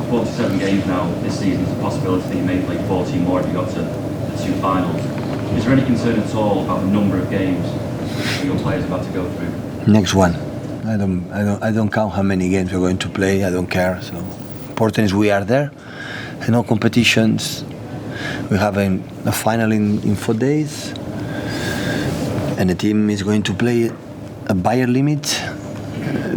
47 games now this season. There's a possibility that you may play 14 more if you got to the two finals. Is there any concern at all about the number of games that your players are about to go through? Next one. I don't count how many games we're going to play. I don't care. So important is we are there. In all competitions, we have a final in 4 days, and the team is going to play a Bayern limit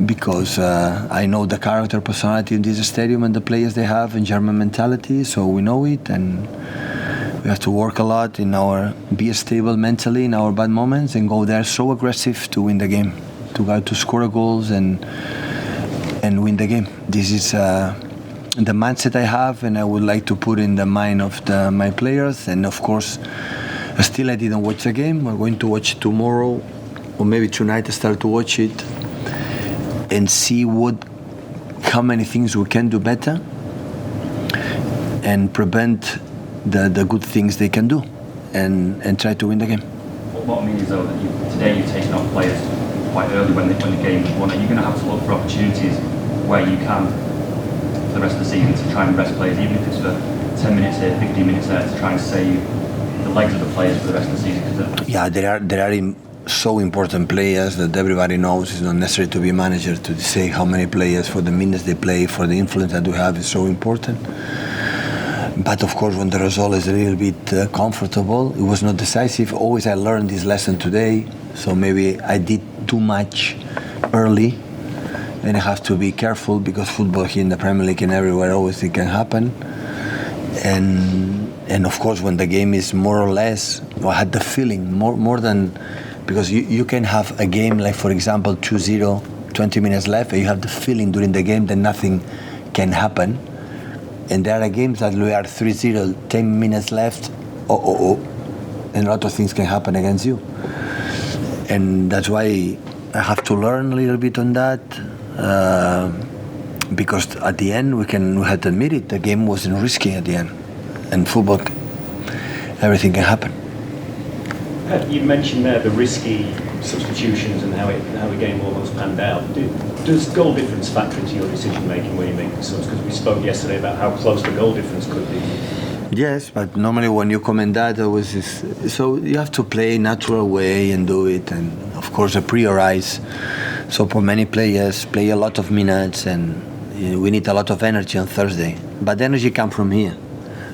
because I know the character, personality in this stadium and the players they have and German mentality. So we know it, and we have to work a lot be stable mentally in our bad moments and go there so aggressive to win the game, to go to score goals and win the game. This is the mindset I have, and I would like to put in the mind of my players. And of course, still I didn't watch the game. We're going to watch it tomorrow, or maybe tonight I start to watch it and see how many things we can do better and prevent the good things they can do and try to win the game. What I mean is though that today you've taken off players quite early when the game was won. Are you going to have to look for opportunities where you can for the rest of the season to try and rest players, even if it's for 10 minutes here, 15 minutes there, to try and save the legs of the players for the rest of the season? Yeah, there are so important players that everybody knows. It's not necessary to be a manager to say how many players, for the minutes they play, for the influence that we have, is so important. But of course, when the result is a little bit comfortable, it was not decisive. Always I learned this lesson today, so maybe I did too much early, and I have to be careful because football here in the Premier League and everywhere always it can happen. And of course, when the game is more or less, I had the feeling more than, because you can have a game like, for example, 2-0, 20 minutes left, and you have the feeling during the game that nothing can happen. And there are games that we are 3-0, 10 minutes left, and a lot of things can happen against you. And that's why I have to learn a little bit on that, because at the end we had to admit it, the game wasn't risky at the end. And football, everything can happen. You mentioned there the risky substitutions and how the game almost panned out. Does goal difference factor into your decision making when you make the subs? Because we spoke yesterday about how close the goal difference could be. Yes, but normally when you comment that, so you have to play natural way and do it, and of course prioritize. So for many players, play a lot of minutes, and we need a lot of energy on Thursday. But the energy comes from here,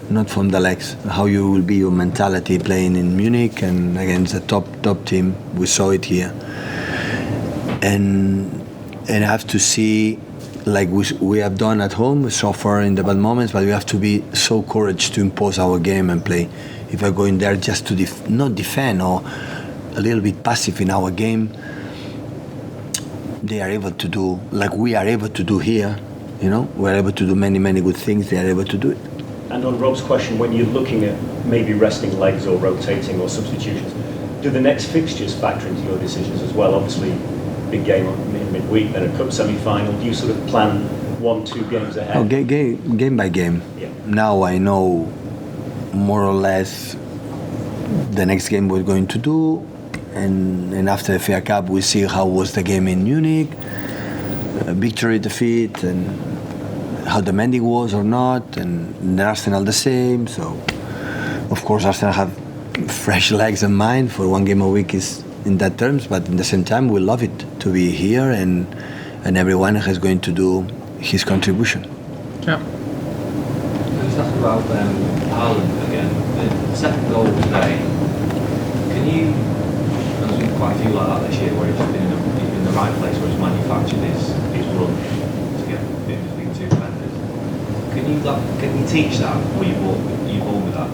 not from the legs. How you will be, your mentality playing in Munich and against the top team. We saw it here, and I have to see, like we have done at home, we suffer in the bad moments, but we have to be so courage to impose our game and play. If I go in there just to not defend or a little bit passive in our game, they are able to do like we are able to do here. We're able to do many good things. They are able to do it. And on Rob's question, when you're looking at maybe resting legs or rotating or substitutions, do the next fixtures factor into your decisions as well? Obviously, big game in midweek, then a cup semi-final. Do you sort of plan 1-2 games ahead? Oh, game by game. Yeah. Now I know more or less the next game we're going to do, and after the FA Cup we see how was the game in Munich, victory, defeat, and how demanding was or not, and Arsenal the same. So of course Arsenal have fresh legs and mind for one game a week is in that terms, but in the same time we love it to be here, and everyone is going to do his contribution. Yeah. Let's talk about Haaland again. The second goal today. Can you? There's been quite a few like that this year where he's been in the right place where he's manufactured his run to get between two defenders. Can you teach that, or you born with that?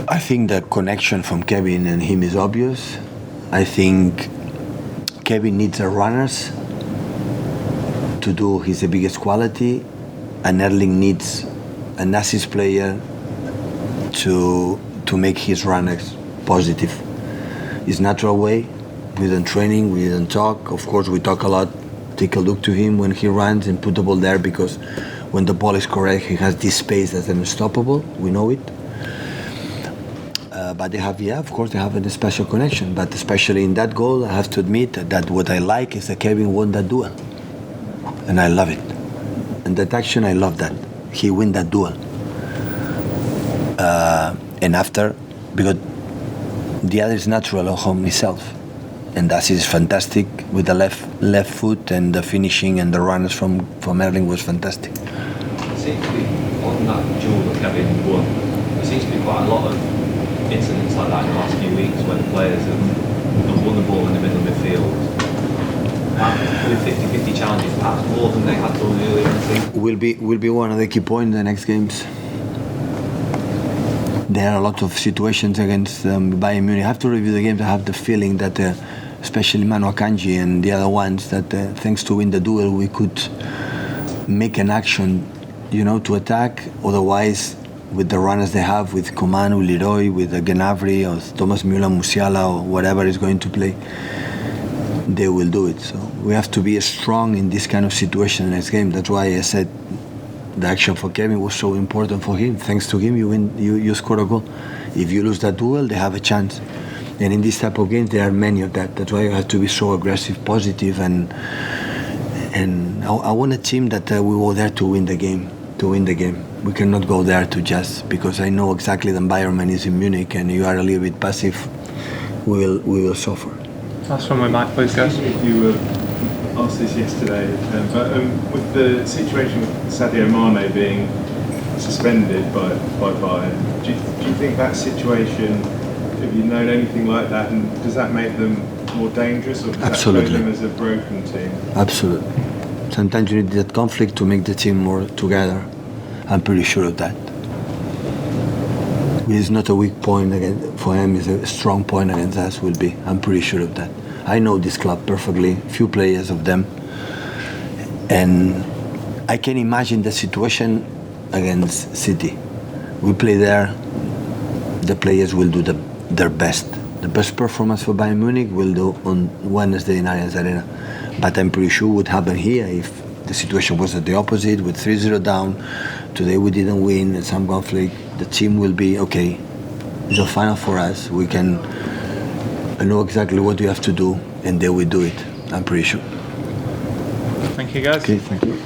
I think the connection from Kevin and him is obvious. I think Kevin needs a runners to do his biggest quality, and Erling needs an assist player to make his runners positive. It's natural way. We don't training, we don't talk. Of course, we talk a lot. Take a look to him when he runs and put the ball there, because when the ball is correct, he has this space that's unstoppable. We know it. But they have, of course, they have a special connection. But especially in that goal, I have to admit that what I like is that Kevin won that duel. And I love it. And that action, I love that. He win that duel. And after, because the other is natural at home himself. And that is fantastic with the left foot, and the finishing and the runs from Erling was fantastic. It seems to be, on that duel that Kevin won, there seems to be quite a lot of incidents like that in the last few weeks when players have won the ball in the middle of midfield. With 50-50 challenges, perhaps more than they had done earlier in the season. Will be one of the key points in the next games. There are a lot of situations against Bayern Munich. I have to review the games. I have the feeling that, especially Manu Akanji and the other ones, that thanks to win the duel, we could make an action, to attack. Otherwise, with the runners they have, with Coman, with Leroy, with Gnabry, or Thomas Müller, Musiala, or whatever is going to play, they will do it. So we have to be strong in this kind of situation in the next game. That's why I said the action for Kevin was so important for him. Thanks to him, you score a goal. If you lose that duel, they have a chance. And in this type of games, there are many of that. That's why you have to be so aggressive, positive, and I want a team that we go there to win the game. We cannot go there to just, because I know exactly the environment is in Munich, and you are a little bit passive, we will suffer. Last one with Mike, please, guys. If you were asked this yesterday, but with the situation with Sadio Mane being suspended by Bayern, do you think that situation, have you known anything like that, and does that make them more dangerous, or does Absolutely. that show them as a broken team? Absolutely. Sometimes you need that conflict to make the team more together. I'm pretty sure of that. It's not a weak point for him, it's a strong point against us, will be. I'm pretty sure of that. I know this club perfectly, few players of them, and I can imagine the situation against City. We play there, the players will do their best. The best performance for Bayern Munich will do on Wednesday in Allianz Arena. But I'm pretty sure would happen here if the situation was at the opposite, with 3-0 down. Today we didn't win, and some conflict. The team will be okay. It's a final for us. We can know exactly what we have to do, and they will do it. I'm pretty sure. Thank you, guys. Okay, thank you.